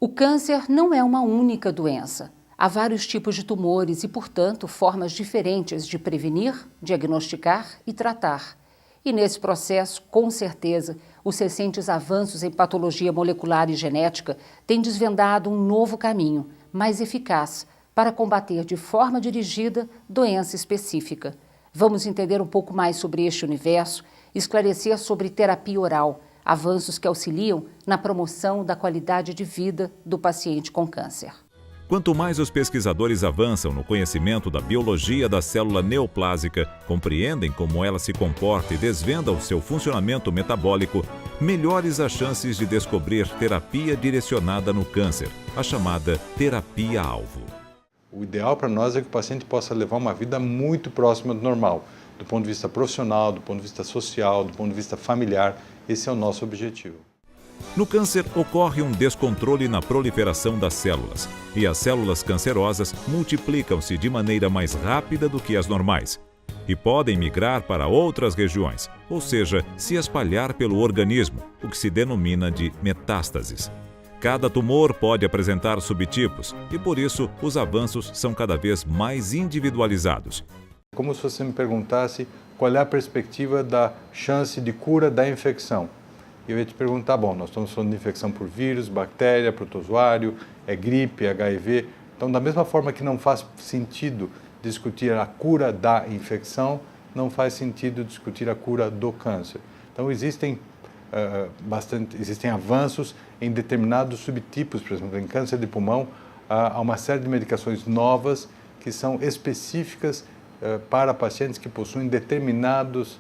O câncer não é uma única doença. Há vários tipos de tumores e, portanto, formas diferentes de prevenir, diagnosticar e tratar. E nesse processo, com certeza, os recentes avanços em patologia molecular e genética têm desvendado um novo caminho, mais eficaz, para combater de forma dirigida doença específica. Vamos entender um pouco mais sobre este universo, esclarecer sobre terapia oral, avanços que auxiliam na promoção da qualidade de vida do paciente com câncer. Quanto mais os pesquisadores avançam no conhecimento da biologia da célula neoplásica, compreendem como ela se comporta e desvendam seu funcionamento metabólico, melhores as chances de descobrir terapia direcionada no câncer, a chamada terapia-alvo. O ideal para nós é que o paciente possa levar uma vida muito próxima do normal, do ponto de vista profissional, do ponto de vista social, do ponto de vista familiar. Esse é o nosso objetivo. No câncer, ocorre um descontrole na proliferação das células, e as células cancerosas multiplicam-se de maneira mais rápida do que as normais, e podem migrar para outras regiões, ou seja, se espalhar pelo organismo, o que se denomina de metástases. Cada tumor pode apresentar subtipos, e por isso os avanços são cada vez mais individualizados. Como se você me perguntasse qual é a perspectiva da chance de cura da infecção. Eu ia te perguntar, bom, nós estamos falando de infecção por vírus, bactéria, protozoário, é gripe, HIV. Então, da mesma forma que não faz sentido discutir a cura da infecção, não faz sentido discutir a cura do câncer. Então, existem avanços em determinados subtipos, por exemplo, em câncer de pulmão, há uma série de medicações novas que são específicas para pacientes que possuem determinadas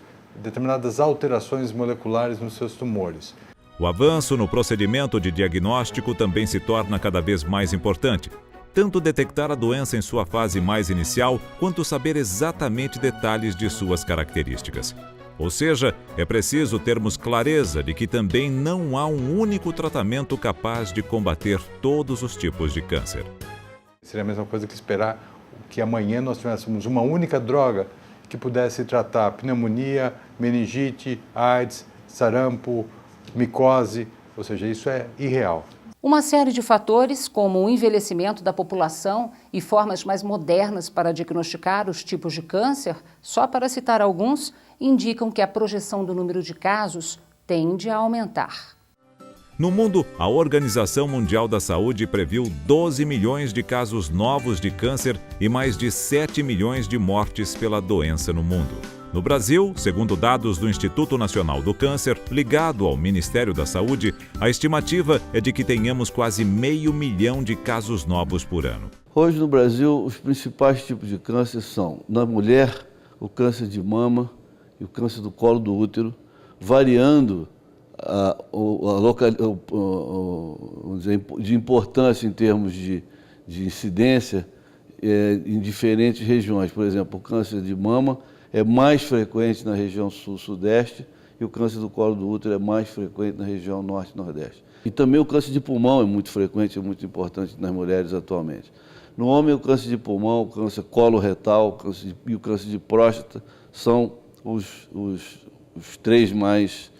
alterações moleculares nos seus tumores. O avanço no procedimento de diagnóstico também se torna cada vez mais importante. Tanto detectar a doença em sua fase mais inicial, quanto saber exatamente detalhes de suas características. Ou seja, é preciso termos clareza de que também não há um único tratamento capaz de combater todos os tipos de câncer. Seria a mesma coisa que esperar que amanhã nós tivéssemos uma única droga que pudesse tratar pneumonia, meningite, AIDS, sarampo, micose, ou seja, isso é irreal. Uma série de fatores, como o envelhecimento da população e formas mais modernas para diagnosticar os tipos de câncer, só para citar alguns, indicam que a projeção do número de casos tende a aumentar. No mundo, a Organização Mundial da Saúde previu 12 milhões de casos novos de câncer e mais de 7 milhões de mortes pela doença no mundo. No Brasil, segundo dados do Instituto Nacional do Câncer, ligado ao Ministério da Saúde, a estimativa é de que tenhamos quase 500 mil de casos novos por ano. Hoje no Brasil, os principais tipos de câncer são, na mulher, o câncer de mama e o câncer do colo do útero, variando de importância em termos de incidência em diferentes regiões. Por exemplo, o câncer de mama é mais frequente na região sul-sudeste e o câncer do colo do útero é mais frequente na região norte-nordeste. E também o câncer de pulmão é muito frequente, é muito importante nas mulheres atualmente. No homem, o câncer de pulmão, o câncer coloretal e o câncer de próstata são os três mais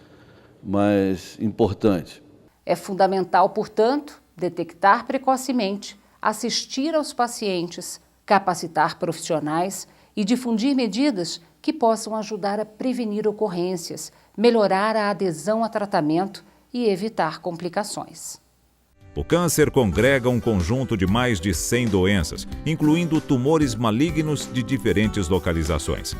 importantes. É fundamental, portanto, detectar precocemente, assistir aos pacientes, capacitar profissionais e difundir medidas que possam ajudar a prevenir ocorrências, melhorar a adesão a tratamento e evitar complicações. O câncer congrega um conjunto de mais de 100 doenças, incluindo tumores malignos de diferentes localizações.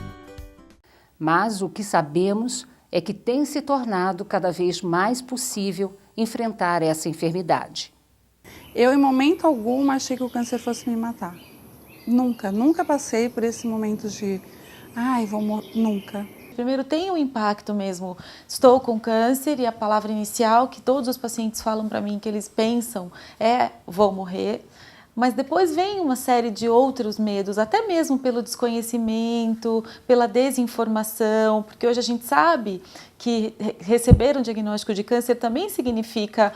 Mas o que sabemos é que tem se tornado cada vez mais possível enfrentar essa enfermidade. Eu, em momento algum, achei que o câncer fosse me matar. Nunca passei por esse momento de, nunca. Primeiro tem um impacto mesmo, estou com câncer e a palavra inicial que todos os pacientes falam para mim que eles pensam é, vou morrer. Mas depois vem uma série de outros medos, até mesmo pelo desconhecimento, pela desinformação, porque hoje a gente sabe que receber um diagnóstico de câncer também significa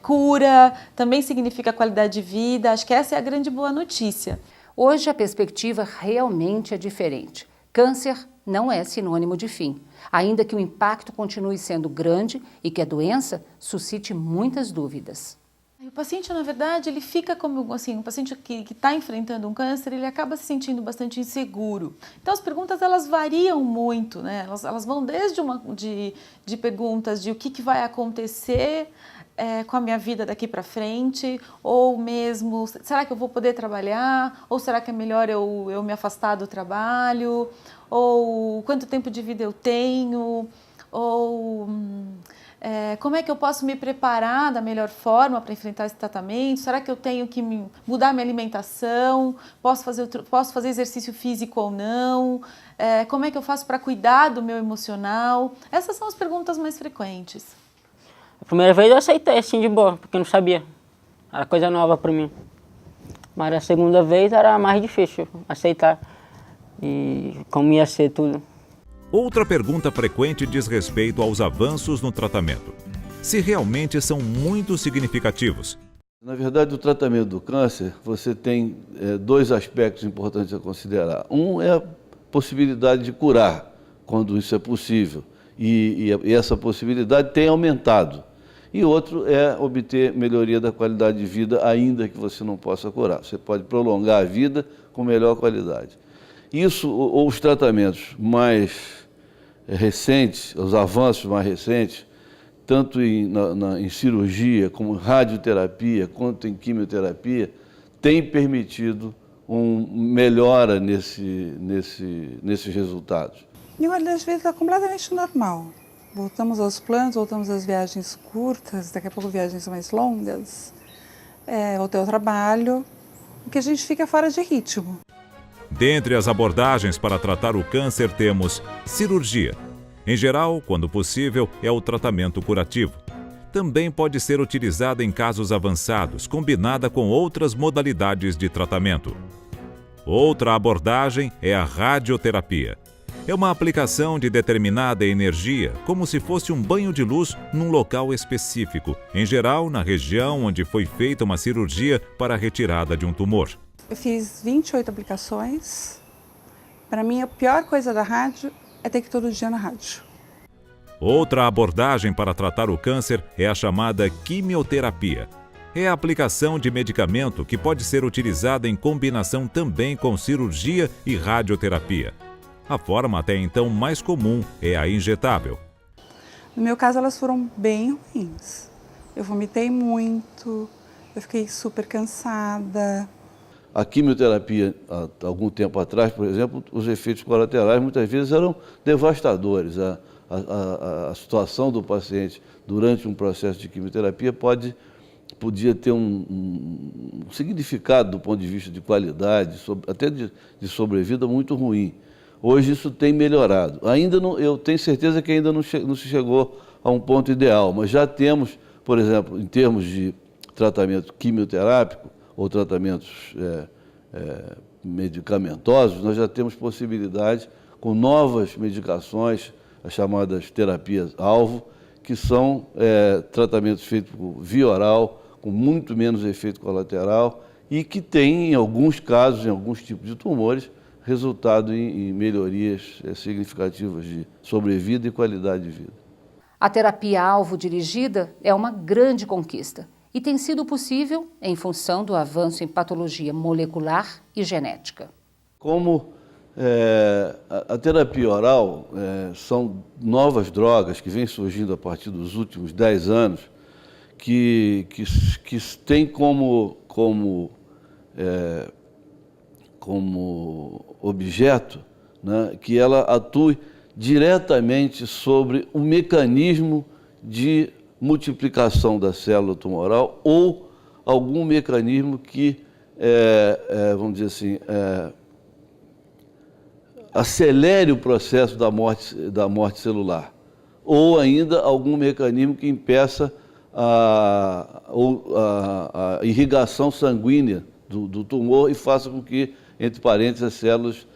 cura, também significa qualidade de vida. Acho que essa é a grande boa notícia. Hoje a perspectiva realmente é diferente. Câncer não é sinônimo de fim, ainda que o impacto continue sendo grande e que a doença suscite muitas dúvidas. O paciente, na verdade, ele fica como assim, o paciente que está enfrentando um câncer, ele acaba se sentindo bastante inseguro. Então, as perguntas, elas variam muito, né? Elas vão desde de perguntas de o que vai acontecer com a minha vida daqui para frente, ou mesmo, será que eu vou poder trabalhar? Ou será que é melhor eu me afastar do trabalho? Ou quanto tempo de vida eu tenho? Ou como é que eu posso me preparar da melhor forma para enfrentar esse tratamento? Será que eu tenho que mudar minha alimentação? Posso fazer exercício físico ou não? Como é que eu faço para cuidar do meu emocional? Essas são as perguntas mais frequentes. A primeira vez eu aceitei assim de boa, porque eu não sabia. Era coisa nova para mim. Mas a segunda vez era mais difícil aceitar e como ia ser tudo. Outra pergunta frequente diz respeito aos avanços no tratamento. Se realmente são muito significativos. Na verdade, o tratamento do câncer, você tem dois aspectos importantes a considerar. Um é a possibilidade de curar, quando isso é possível. E essa possibilidade tem aumentado. E outro é obter melhoria da qualidade de vida, ainda que você não possa curar. Você pode prolongar a vida com melhor qualidade. Isso, ou os tratamentos mais recentes, os avanços mais recentes, tanto em cirurgia, como radioterapia, quanto em quimioterapia, têm permitido uma melhora nesses resultados. E olha, às vezes é completamente normal. Voltamos aos planos, voltamos às viagens curtas, daqui a pouco viagens mais longas, ao teu trabalho, porque a gente fica fora de ritmo. Dentre as abordagens para tratar o câncer temos cirurgia. Em geral, quando possível, é o tratamento curativo. Também pode ser utilizada em casos avançados, combinada com outras modalidades de tratamento. Outra abordagem é a radioterapia. É uma aplicação de determinada energia, como se fosse um banho de luz num local específico, em geral na região onde foi feita uma cirurgia para a retirada de um tumor. Eu fiz 28 aplicações. Para mim, a pior coisa da rádio é ter que ir todo dia na rádio. Outra abordagem para tratar o câncer é a chamada quimioterapia. É a aplicação de medicamento que pode ser utilizada em combinação também com cirurgia e radioterapia. A forma até então mais comum é a injetável. No meu caso, elas foram bem ruins. Eu vomitei muito, eu fiquei super cansada. A quimioterapia, há algum tempo atrás, por exemplo, os efeitos colaterais muitas vezes eram devastadores. A situação do paciente durante um processo de quimioterapia podia ter um significado do ponto de vista de qualidade, até de sobrevida muito ruim. Hoje isso tem melhorado. Eu tenho certeza que ainda não se chegou a um ponto ideal, mas já temos, por exemplo, em termos de tratamento quimioterápico ou tratamentos medicamentosos, nós já temos possibilidade com novas medicações, as chamadas terapias-alvo, que são tratamentos feitos por via oral, com muito menos efeito colateral e que têm, em alguns casos, em alguns tipos de tumores, resultado em melhorias significativas de sobrevida e qualidade de vida. A terapia-alvo dirigida é uma grande conquista e tem sido possível em função do avanço em patologia molecular e genética. Como a terapia oral são novas drogas que vêm surgindo a partir dos últimos 10 anos, que têm como objeto, né, que ela atue diretamente sobre o mecanismo de multiplicação da célula tumoral ou algum mecanismo que, vamos dizer assim, acelere o processo da morte celular, ou ainda algum mecanismo que impeça a irrigação sanguínea do tumor e faça com que, entre parênteses, as células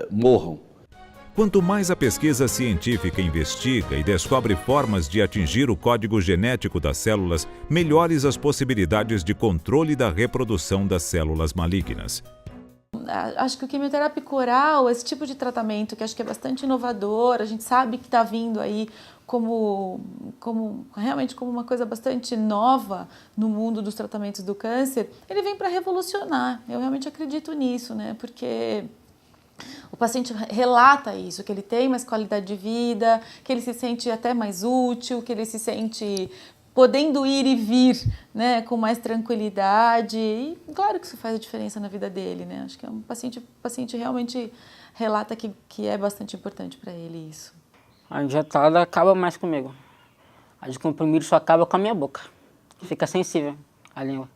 morram. Quanto mais a pesquisa científica investiga e descobre formas de atingir o código genético das células, melhores as possibilidades de controle da reprodução das células malignas. Acho que o quimioterapia oral, esse tipo de tratamento que acho que é bastante inovador, a gente sabe que está vindo aí realmente como uma coisa bastante nova no mundo dos tratamentos do câncer, ele vem para revolucionar. Eu realmente acredito nisso, né? Porque o paciente relata isso, que ele tem mais qualidade de vida, que ele se sente até mais útil, que ele se sente podendo ir e vir, né, com mais tranquilidade. E claro que isso faz a diferença na vida dele, né? Acho que é o paciente realmente relata que é bastante importante para ele isso. A injetada acaba mais comigo. A de comprimido só acaba com a minha boca. Fica sensível a língua.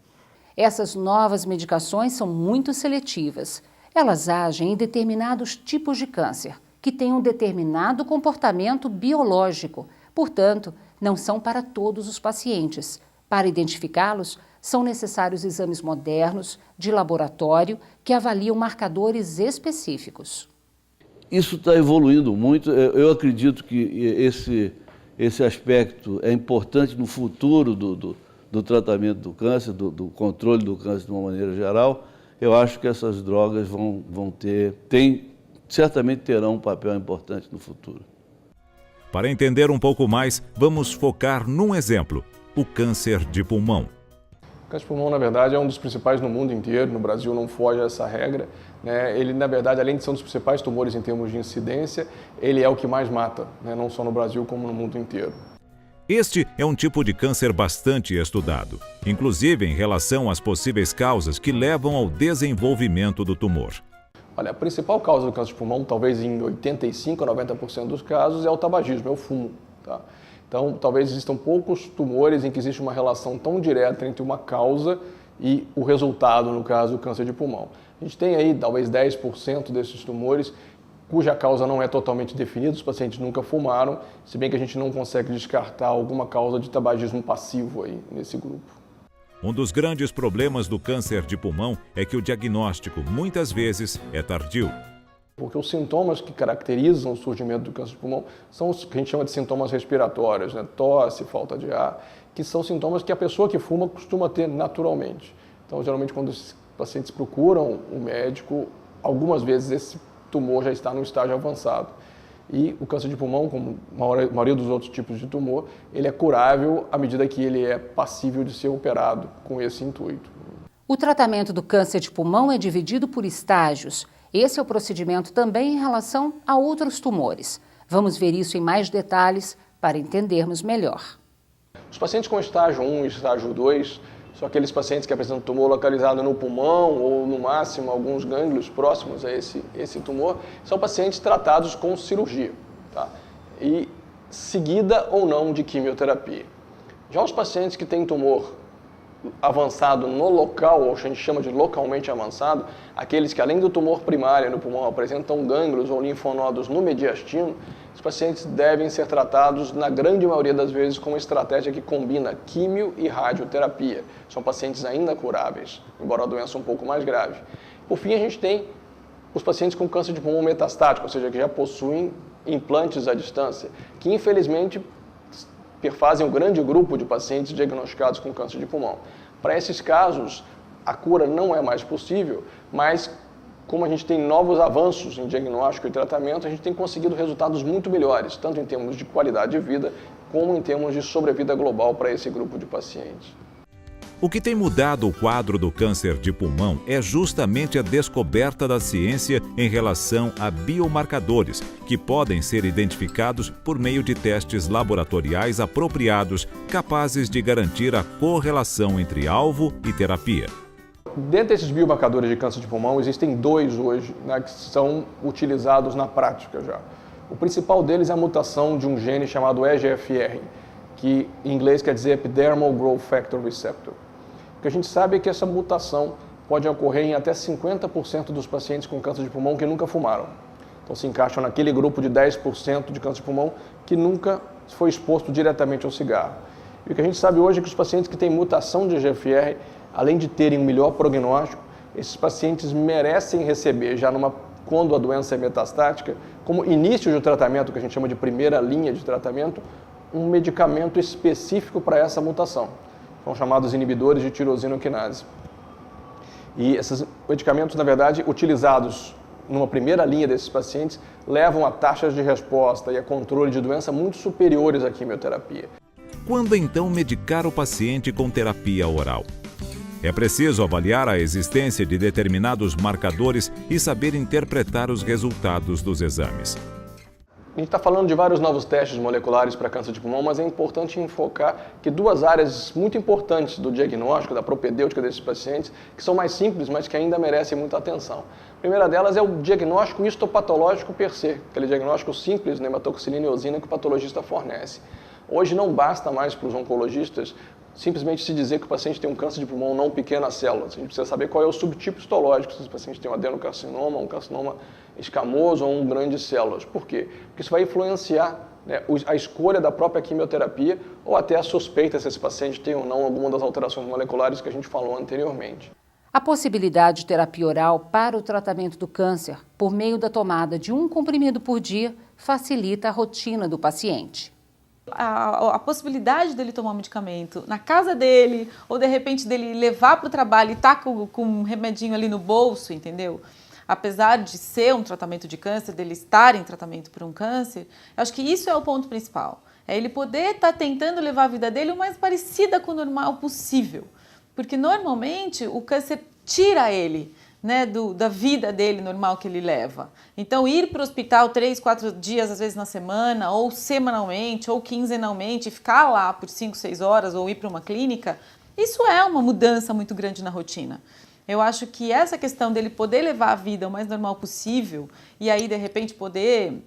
Essas novas medicações são muito seletivas. Elas agem em determinados tipos de câncer, que têm um determinado comportamento biológico. Portanto, não são para todos os pacientes. Para identificá-los, são necessários exames modernos, de laboratório, que avaliam marcadores específicos. Isso está evoluindo muito. Eu acredito que esse aspecto é importante no futuro do tratamento do câncer, do controle do câncer de uma maneira geral. Eu acho que essas drogas certamente terão um papel importante no futuro. Para entender um pouco mais, vamos focar num exemplo: o câncer de pulmão. O câncer de pulmão, na verdade, é um dos principais no mundo inteiro. No Brasil não foge a essa regra, né? Ele, na verdade, além de ser um dos principais tumores em termos de incidência, ele é o que mais mata, né? Não só no Brasil, como no mundo inteiro. Este é um tipo de câncer bastante estudado, inclusive em relação às possíveis causas que levam ao desenvolvimento do tumor. Olha, a principal causa do câncer de pulmão, talvez em 85% a 90% dos casos, é o tabagismo, é o fumo. Tá? Então, talvez existam poucos tumores em que existe uma relação tão direta entre uma causa e o resultado, no caso, do câncer de pulmão. A gente tem aí, talvez, 10% desses tumores cuja causa não é totalmente definida, os pacientes nunca fumaram, se bem que a gente não consegue descartar alguma causa de tabagismo passivo aí nesse grupo. Um dos grandes problemas do câncer de pulmão é que o diagnóstico, muitas vezes, é tardio. Porque os sintomas que caracterizam o surgimento do câncer de pulmão são os que a gente chama de sintomas respiratórios, né? Tosse, falta de ar, que são sintomas que a pessoa que fuma costuma ter naturalmente. Então, geralmente, quando os pacientes procuram o médico, algumas vezes esse tumor já está no estágio avançado. E o câncer de pulmão, como a maioria dos outros tipos de tumor, ele é curável à medida que ele é passível de ser operado com esse intuito. O tratamento do câncer de pulmão é dividido por estágios. Esse é o procedimento também em relação a outros tumores. Vamos ver isso em mais detalhes para entendermos melhor. Os pacientes com estágio 1 e estágio 2 são aqueles pacientes que apresentam tumor localizado no pulmão ou, no máximo, alguns gânglios próximos a esse tumor. São pacientes tratados com cirurgia, tá? E seguida ou não de quimioterapia. Já os pacientes que têm tumor avançado no local, ou a gente chama de localmente avançado, aqueles que além do tumor primário no pulmão apresentam gânglios ou linfonodos no mediastino, os pacientes devem ser tratados, na grande maioria das vezes, com uma estratégia que combina químio e radioterapia. São pacientes ainda curáveis, embora a doença um pouco mais grave. Por fim, a gente tem os pacientes com câncer de pulmão metastático, ou seja, que já possuem implantes à distância, que infelizmente perfazem um grande grupo de pacientes diagnosticados com câncer de pulmão. Para esses casos, a cura não é mais possível, mas como a gente tem novos avanços em diagnóstico e tratamento, a gente tem conseguido resultados muito melhores, tanto em termos de qualidade de vida, como em termos de sobrevida global para esse grupo de pacientes. O que tem mudado o quadro do câncer de pulmão é justamente a descoberta da ciência em relação a biomarcadores, que podem ser identificados por meio de testes laboratoriais apropriados, capazes de garantir a correlação entre alvo e terapia. Dentre esses biomarcadores de câncer de pulmão, existem dois hoje, né, que são utilizados na prática já. O principal deles é a mutação de um gene chamado EGFR, que em inglês quer dizer Epidermal Growth Factor Receptor. O que a gente sabe é que essa mutação pode ocorrer em até 50% dos pacientes com câncer de pulmão que nunca fumaram. Então se encaixam naquele grupo de 10% de câncer de pulmão que nunca foi exposto diretamente ao cigarro. E o que a gente sabe hoje é que os pacientes que têm mutação de EGFR, além de terem um melhor prognóstico, esses pacientes merecem receber, já quando a doença é metastática, como início de tratamento, que a gente chama de primeira linha de tratamento, um medicamento específico para essa mutação. São chamados inibidores de tirosina quinase. E esses medicamentos, na verdade, utilizados numa primeira linha desses pacientes, levam a taxas de resposta e a controle de doença muito superiores à quimioterapia. Quando então medicar o paciente com terapia oral? É preciso avaliar a existência de determinados marcadores e saber interpretar os resultados dos exames. A gente está falando de vários novos testes moleculares para câncer de pulmão, mas é importante enfocar que duas áreas muito importantes do diagnóstico, da propedêutica desses pacientes, que são mais simples, mas que ainda merecem muita atenção. A primeira delas é o diagnóstico histopatológico per se, aquele diagnóstico simples, hematoxilina e eosina, que o patologista fornece. Hoje não basta mais para os oncologistas simplesmente se dizer que o paciente tem um câncer de pulmão não pequenas células. A gente precisa saber qual é o subtipo histológico, se o paciente tem um adenocarcinoma, um carcinoma escamoso ou um grande de células. Por quê? Porque isso vai influenciar, né, a escolha da própria quimioterapia ou até a suspeita se esse paciente tem ou não alguma das alterações moleculares que a gente falou anteriormente. A possibilidade de terapia oral para o tratamento do câncer por meio da tomada de um comprimido por dia facilita a rotina do paciente. A possibilidade dele tomar um medicamento na casa dele, ou de repente dele levar para o trabalho e estar com um remedinho ali no bolso, entendeu? Apesar de ser um tratamento de câncer, dele estar em tratamento por um câncer, eu acho que isso é o ponto principal. É ele poder estar tentando levar a vida dele o mais parecida com o normal possível. Porque normalmente o câncer tira ele, né, da vida dele normal que ele leva. Então, ir para o hospital 3, 4 dias, às vezes na semana, ou semanalmente, ou quinzenalmente, ficar lá por 5, 6 horas, ou ir para uma clínica, isso é uma mudança muito grande na rotina. Eu acho que essa questão dele poder levar a vida o mais normal possível, e aí, de repente, poder,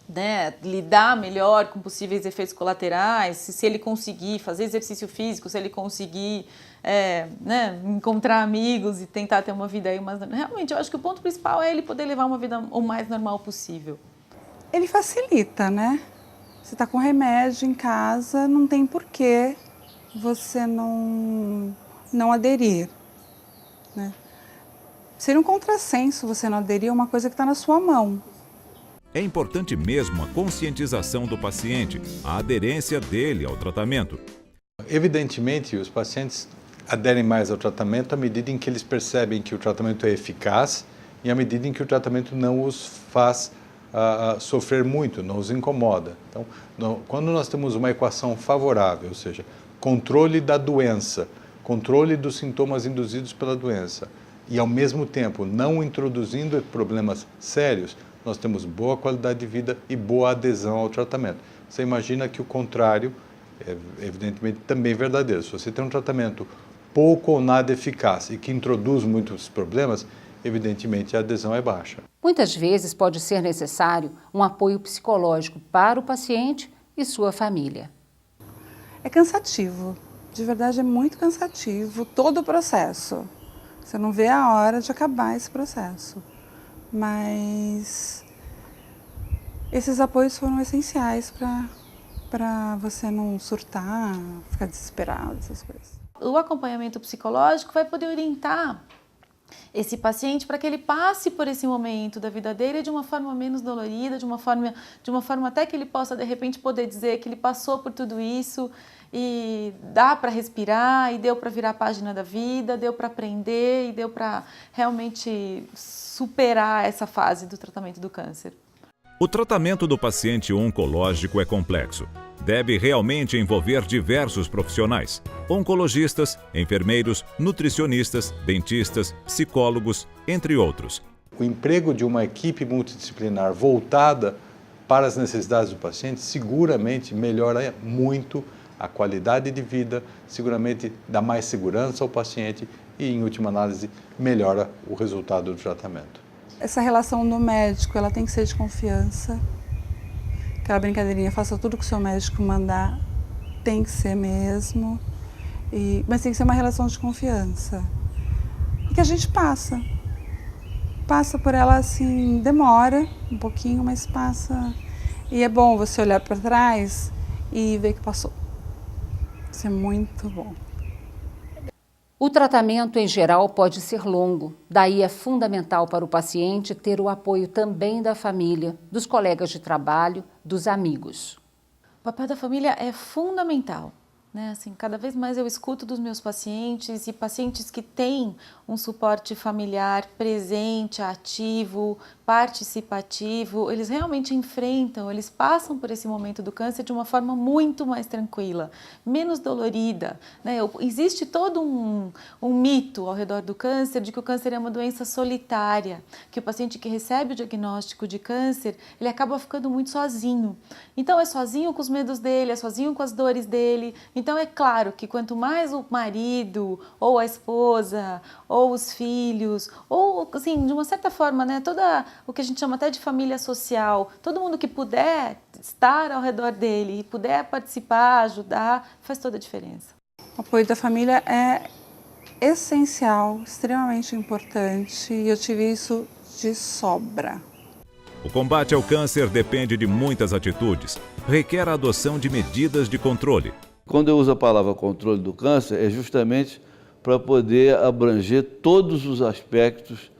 né, lidar melhor com possíveis efeitos colaterais, se ele conseguir fazer exercício físico, se ele conseguir né, encontrar amigos e tentar ter uma vida aí mais... Realmente, eu acho que o ponto principal é ele poder levar uma vida o mais normal possível. Ele facilita, né? Você está com remédio em casa, não tem porquê você não aderir, né? Seria um contrassenso você não aderir a uma coisa que está na sua mão. É importante mesmo a conscientização do paciente, a aderência dele ao tratamento. Evidentemente, os pacientes aderem mais ao tratamento à medida em que eles percebem que o tratamento é eficaz e à medida em que o tratamento não os faz sofrer muito, não os incomoda. Então, quando nós temos uma equação favorável, ou seja, controle da doença, controle dos sintomas induzidos pela doença e, ao mesmo tempo, não introduzindo problemas sérios, nós temos boa qualidade de vida e boa adesão ao tratamento. Você imagina que o contrário é evidentemente também verdadeiro. Se você tem um tratamento pouco ou nada eficaz e que introduz muitos problemas, evidentemente a adesão é baixa. Muitas vezes pode ser necessário um apoio psicológico para o paciente e sua família. É cansativo, de verdade é muito cansativo todo o processo. Você não vê a hora de acabar esse processo. Mas esses apoios foram essenciais para você não surtar, ficar desesperado, essas coisas. O acompanhamento psicológico vai poder orientar esse paciente para que ele passe por esse momento da vida dele de uma forma menos dolorida, de uma forma até que ele possa, de repente, poder dizer que ele passou por tudo isso e dá para respirar, e deu para virar a página da vida, deu para aprender e deu para realmente superar essa fase do tratamento do câncer. O tratamento do paciente oncológico é complexo. Deve realmente envolver diversos profissionais: oncologistas, enfermeiros, nutricionistas, dentistas, psicólogos, entre outros. O emprego de uma equipe multidisciplinar voltada para as necessidades do paciente seguramente melhora muito a qualidade de vida, seguramente dá mais segurança ao paciente e, em última análise, melhora o resultado do tratamento. Essa relação do médico, ela tem que ser de confiança. Aquela brincadeirinha, faça tudo que o seu médico mandar, tem que ser mesmo. Mas tem que ser uma relação de confiança. E que a gente passa por ela assim, demora um pouquinho, mas passa. E é bom você olhar para trás e ver que passou. Isso é muito bom. O tratamento, em geral, pode ser longo, daí é fundamental para o paciente ter o apoio também da família, dos colegas de trabalho, dos amigos. O papel da família é fundamental. né? Assim, cada vez mais eu escuto dos meus pacientes e pacientes que têm um suporte familiar presente, ativo, participativo, eles realmente enfrentam, eles passam por esse momento do câncer de uma forma muito mais tranquila, menos dolorida, né? Existe todo um mito ao redor do câncer de que o câncer é uma doença solitária, que o paciente que recebe o diagnóstico de câncer, ele acaba ficando muito sozinho. Então é sozinho com os medos dele, é sozinho com as dores dele. Então é claro que quanto mais o marido, ou a esposa, ou os filhos, ou assim, de uma certa forma, né, toda o que a gente chama até de família social, todo mundo que puder estar ao redor dele e puder participar, ajudar, faz toda a diferença. O apoio da família é essencial, extremamente importante, e eu tive isso de sobra. O combate ao câncer depende de muitas atitudes, requer a adoção de medidas de controle. Quando eu uso a palavra controle do câncer, é justamente para poder abranger todos os aspectos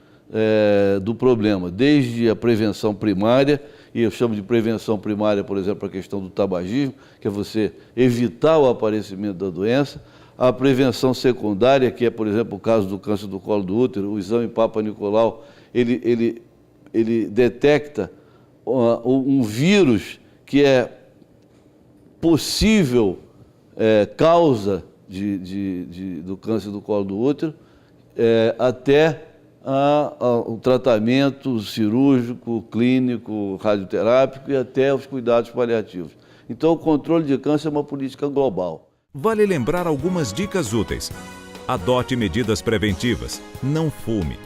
do problema, desde a prevenção primária, e eu chamo de prevenção primária, por exemplo, a questão do tabagismo, que é você evitar o aparecimento da doença, a prevenção secundária, que é, por exemplo, o caso do câncer do colo do útero, o exame Papa Nicolau, ele detecta um vírus que é possível causa do câncer do colo do útero, até o tratamento cirúrgico, clínico, radioterápico e até os cuidados paliativos. Então, o controle de câncer é uma política global. Vale lembrar algumas dicas úteis. Adote medidas preventivas, não fume.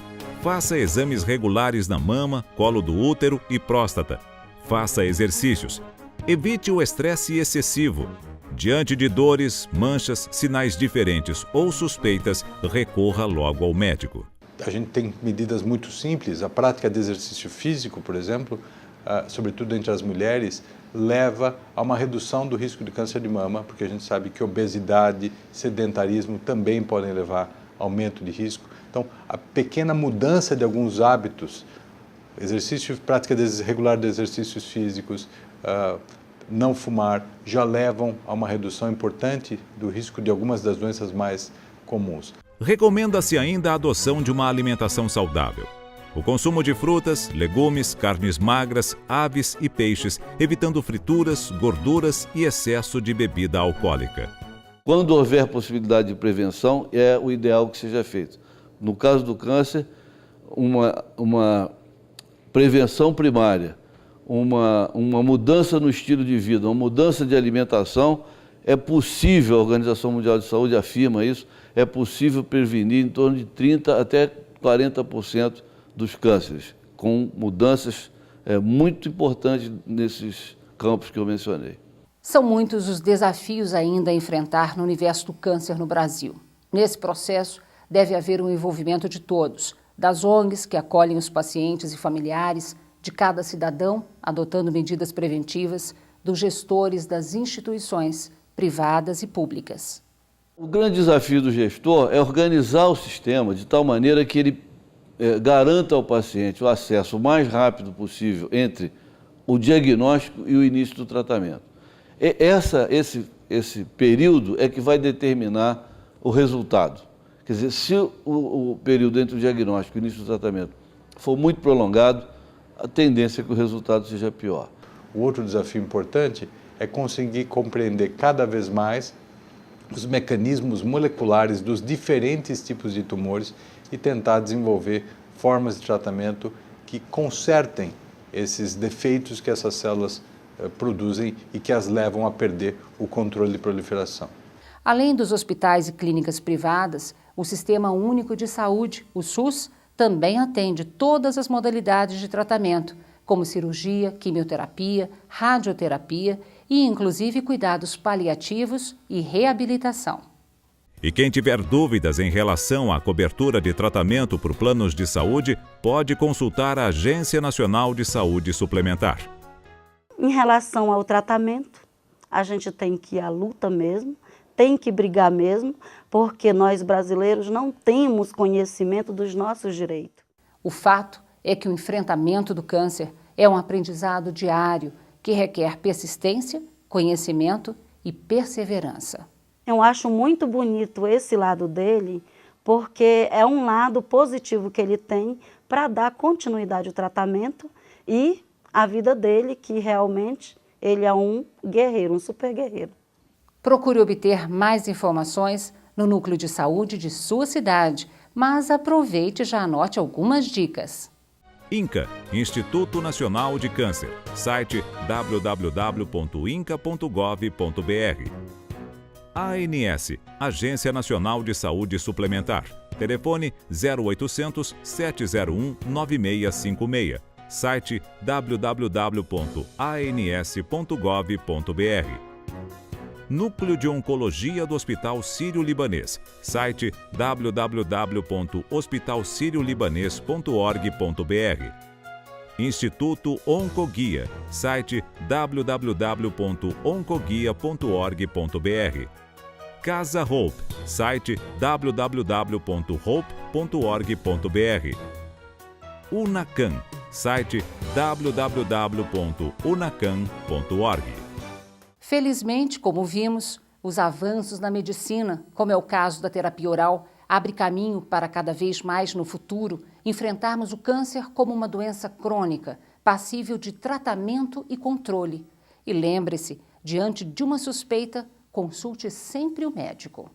Faça exames regulares na mama, colo do útero e próstata. Faça exercícios. Evite o estresse excessivo. Diante de dores, manchas, sinais diferentes ou suspeitas, recorra logo ao médico. A gente tem medidas muito simples. A prática de exercício físico, por exemplo, sobretudo entre as mulheres, leva a uma redução do risco de câncer de mama, porque a gente sabe que obesidade, sedentarismo também podem levar a aumento de risco. Então, a pequena mudança de alguns hábitos, prática regular de exercícios físicos, não fumar, já levam a uma redução importante do risco de algumas das doenças mais comuns. Recomenda-se ainda a adoção de uma alimentação saudável. O consumo de frutas, legumes, carnes magras, aves e peixes, evitando frituras, gorduras e excesso de bebida alcoólica. Quando houver possibilidade de prevenção, é o ideal que seja feito. No caso do câncer, uma prevenção primária, uma mudança no estilo de vida, uma mudança de alimentação, é possível, a Organização Mundial de Saúde afirma isso, é possível prevenir em torno de 30% até 40% dos cânceres, com mudanças muito importantes nesses campos que eu mencionei. São muitos os desafios ainda a enfrentar no universo do câncer no Brasil. Nesse processo, deve haver um envolvimento de todos, das ONGs que acolhem os pacientes e familiares, de cada cidadão adotando medidas preventivas, dos gestores das instituições privadas e públicas. O grande desafio do gestor é organizar o sistema de tal maneira que ele garanta ao paciente o acesso o mais rápido possível entre o diagnóstico e o início do tratamento. Esse período é que vai determinar o resultado. Quer dizer, se o período entre o diagnóstico e o início do tratamento for muito prolongado, a tendência é que o resultado seja pior. O outro desafio importante é conseguir compreender cada vez mais os mecanismos moleculares dos diferentes tipos de tumores e tentar desenvolver formas de tratamento que consertem esses defeitos que essas células produzem e que as levam a perder o controle de proliferação. Além dos hospitais e clínicas privadas, o Sistema Único de Saúde, o SUS, também atende todas as modalidades de tratamento, como cirurgia, quimioterapia, radioterapia e, inclusive, cuidados paliativos e reabilitação. E quem tiver dúvidas em relação à cobertura de tratamento por planos de saúde, pode consultar a Agência Nacional de Saúde Suplementar. Em relação ao tratamento, a gente tem que ir à luta mesmo, tem que brigar mesmo, porque nós brasileiros não temos conhecimento dos nossos direitos. O fato é que o enfrentamento do câncer é um aprendizado diário que requer persistência, conhecimento e perseverança. Eu acho muito bonito esse lado dele, porque é um lado positivo que ele tem para dar continuidade ao tratamento e a vida dele, que realmente ele é um guerreiro, um super guerreiro. Procure obter mais informações no núcleo de saúde de sua cidade, mas aproveite e já anote algumas dicas. INCA, Instituto Nacional de Câncer. Site www.inca.gov.br. ANS, Agência Nacional de Saúde Suplementar. Telefone 0800 701 9656. Site www.ans.gov.br. Núcleo de Oncologia do Hospital Sírio-Libanês. Site www.hospitalsiriolibanês.org.br. Instituto Oncoguia. Site www.oncoguia.org.br. Casa Hope. Site www.hope.org.br. Unacan. Site www.unacan.org. Felizmente, como vimos, os avanços na medicina, como é o caso da terapia oral, abre caminho para cada vez mais no futuro enfrentarmos o câncer como uma doença crônica, passível de tratamento e controle. E lembre-se, diante de uma suspeita, consulte sempre o médico.